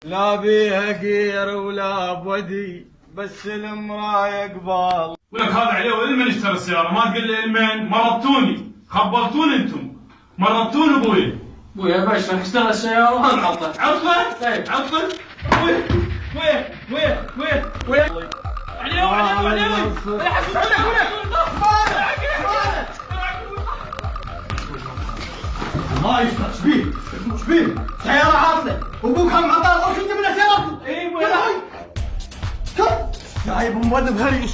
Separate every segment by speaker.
Speaker 1: لا بيها قير ولا بودي بس المراية قبال.
Speaker 2: ولك هذا عليه وإلمن اشترى السيارة، ما تقول لي إلمن، مرضتوني، خبرتوني انتم، مرضتوني ابوي.
Speaker 3: ابوي يا باشا راح اشتري السيارة وهنعطل.
Speaker 2: عطل؟
Speaker 3: طيب
Speaker 2: عطل؟ وين؟ عليوي
Speaker 1: ما يشتغل. ايش بيه؟ سيارة عاطلة وابوك هم عطال وش انت من سيارتي؟
Speaker 2: اي
Speaker 1: جايب مولد هريش.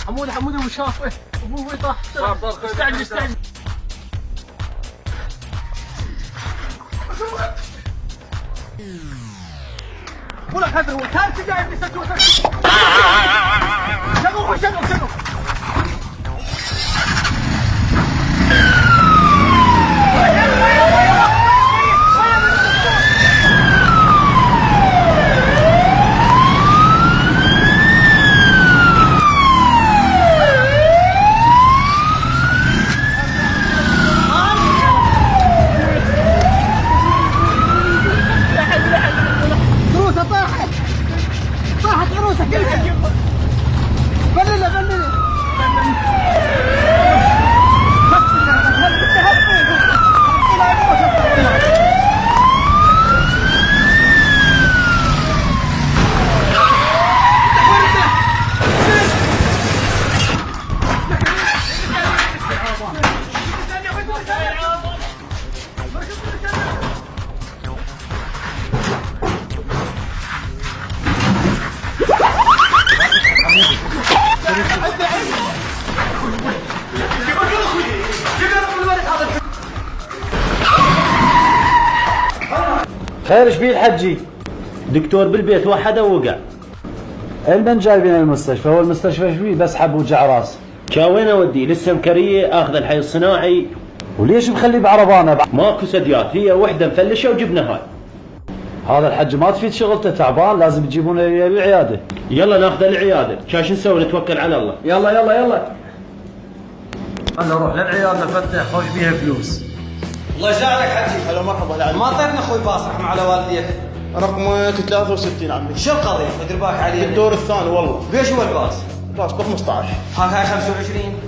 Speaker 3: حمود ابو شاف ابوي طاح. استعجل ولك هذا هو كان جايب لي شنو طاحت عروسه كلها. بلل
Speaker 4: خير ايش بيه الحجي؟ دكتور بالبيت وحده ووقع. المن جايبين المستشفى؟ هو المستشفى ايش بيه؟ بس حب وجع راس. وين اوديه؟ لسه مكريه اخذ الحي الصناعي. وليش مخليه بعربانه؟ ماكو سديات، هي وحده مفلشه وجبنا هاي. هذا الحج ما تفيد شغلته، تعبان، لازم تجيبونه للعياده. يلا ناخذه للعياده، شو نسوي؟ نتوكل على الله.
Speaker 1: يلا انا اروح للعيادة نفتح خوش بيها فلوس.
Speaker 5: الله يجعلك حجي. هلا مرحبا. لا ما طيبنا اخوي باصح مع على والديك.
Speaker 1: رقمك 63 عمي.
Speaker 5: شو القضيه؟ ادري باك علي
Speaker 1: الدور الثاني والله.
Speaker 5: بيش هو الباص؟
Speaker 1: باص ب 15.
Speaker 5: هاي 25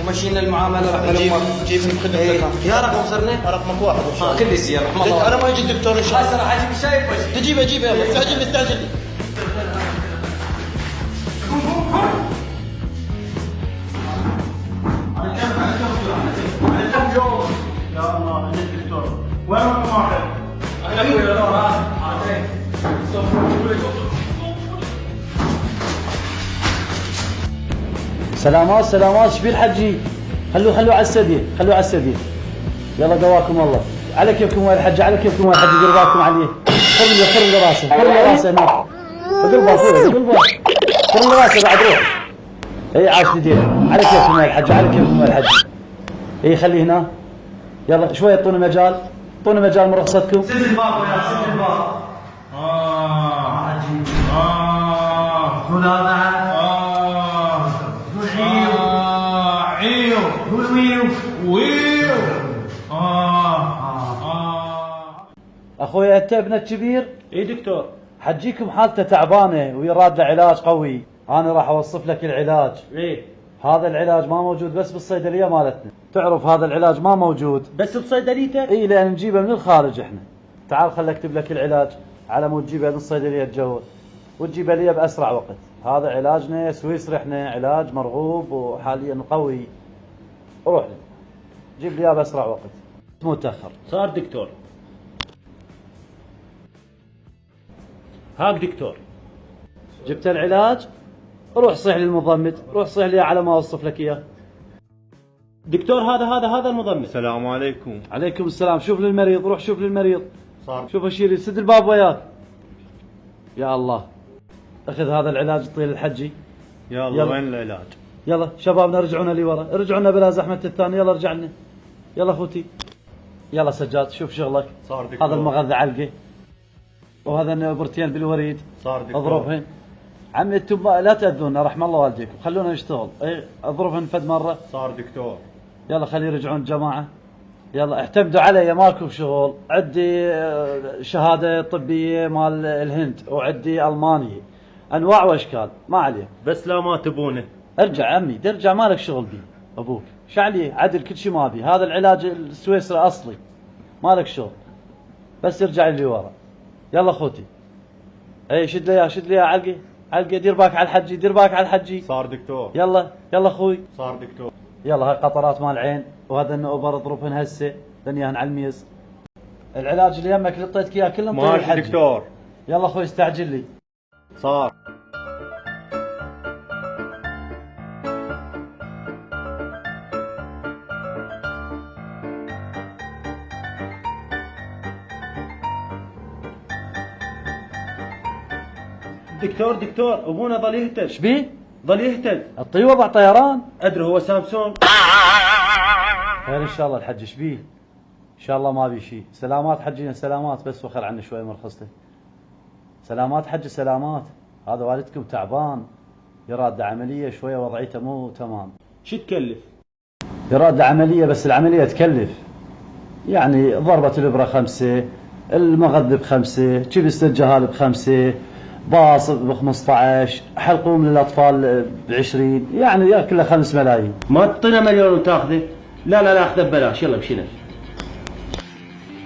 Speaker 5: ومشينا المعامله رقم الامك.
Speaker 1: جيب من خدمتك.
Speaker 5: يا رقم صرنا؟
Speaker 1: رقمك واحد ان شاء الله.
Speaker 5: كل شيء رحم الله.
Speaker 1: انا ما يجي الدكتور ان شاء الله.
Speaker 5: هسه راح اجيب شايف وجهي.
Speaker 1: تجيبه يلا استعجل لي. يا الله عند الدكتور. وين رقم واحد؟
Speaker 2: انا ابوي
Speaker 4: سلامات ايش بيه الحجي؟ خلوه على السديد. يلا قواكم الله. على كيفكم وين الحج؟ دير بالكم عليه. خر راسه هناك. قلبه خر راسه بعد روح. اي عاش تدير. على كيفكم وين الحج؟ اي خليه هنا. يلا شوي اعطونا مجال من رخصتكم.
Speaker 5: سد الباب يا سد الباب.
Speaker 4: اخوي انت ابنك كبير؟
Speaker 2: اي دكتور.
Speaker 4: حجيكم حالته تعبانه ويراد له علاج قوي. انا راح اوصف لك العلاج.
Speaker 2: ايه
Speaker 4: هذا العلاج ما موجود بس بالصيدليه مالتنا. تعرف هذا العلاج ما موجود
Speaker 2: بس بصيدليتك؟
Speaker 4: اي لان نجيبه من الخارج احنا. تعال خل اكتب لك العلاج على مود تجيبه من الصيدليه الجوه وتجيبه لي باسرع وقت. هذا علاجنا سويسري، احنا علاج مرغوب وحاليا قوي. روح لي جيب لي اياه باسرع وقت. متاخر
Speaker 2: صار دكتور. هاك دكتور.
Speaker 4: جبت العلاج. روح صيح للمضمد، روح صيح لي على ما اوصف لك اياه.
Speaker 2: دكتور هذا المضمد.
Speaker 1: السلام عليكم.
Speaker 4: عليكم السلام. شوف للمريض، روح شوف للمريض.
Speaker 1: صار.
Speaker 4: شوف اشيل سد الباب وياك. يا الله. اخذ هذا العلاج طيل الحجي.
Speaker 1: يلا وين العلاج؟
Speaker 4: يلا شبابنا رجعونا لي ورا، رجعونا بلا زحمة الثاني. يلا ارجع لنا. يلا اخوتي. يلا سجاد شوف شغلك.
Speaker 1: صار دكتور.
Speaker 4: هذا المغذى علقه وهذا النبرتين بالوريد.
Speaker 1: صار دكتور.
Speaker 4: اضربهن. عمي انتم لا تاذونا رحم الله والديكم، خلونا نشتغل. اي اضربهن فد مره.
Speaker 1: صار دكتور.
Speaker 4: يلا خلي يرجعون الجماعه. يلا اعتمدوا علي ماكو شغل. عندي شهادة طبية مال الهند وعندي ألمانية أنواع وأشكال ما عليه.
Speaker 6: بس لا ما تبونه.
Speaker 4: ارجع عمي ترجع مالك شغل بي أبوك شو عليه عدل كل شيء ما بي. هذا العلاج السويسري أصلي مالك شغل بس ارجع اللي ورا. يلا خوتي اي شد لي شد لي علقة علقة. دير باك على الحجي دير باك على الحجي.
Speaker 6: صار دكتور.
Speaker 4: يلا يلا اخوي
Speaker 6: صار دكتور.
Speaker 4: يلا هاي قطرات مال عين وهذا النوبر اضربهن هسه دنياهن على الميز. العلاج اللي يمك اللي اعطيتك اياه كله مطير
Speaker 6: مال
Speaker 4: الحجي.
Speaker 6: دكتور.
Speaker 4: يلا اخوي استعجل لي.
Speaker 6: صار. دكتور ابونا ظل يهتد.
Speaker 4: شبيه؟
Speaker 6: ظل يهتد.
Speaker 4: الطي وضع طيران؟
Speaker 6: ادري هو سامسونج.
Speaker 4: خير ان شاء الله الحج شبيه؟ ان شاء الله ما بي شيء. سلامات حجينا سلامات بس وخر عني شوي مرخصته. سلامات حج سلامات. هذا والدكم تعبان يراد عملية شوية وضعيته مو تمام.
Speaker 6: شو تكلف؟
Speaker 4: يراد عملية بس العملية تكلف يعني ضربة الإبرة 5 المغذب 5 كبسة الجهال ب5 باص ب15 حلقوم للأطفال ب20 يعني كله 5 ملايين.
Speaker 6: ما تعطينا مليون وتاخذه؟ لا اخذه ببلاش. يلا مشينا.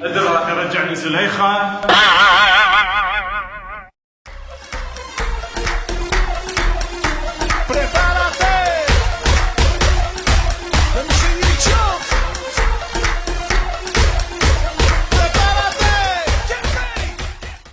Speaker 2: ادري راح يرجعني زليخه.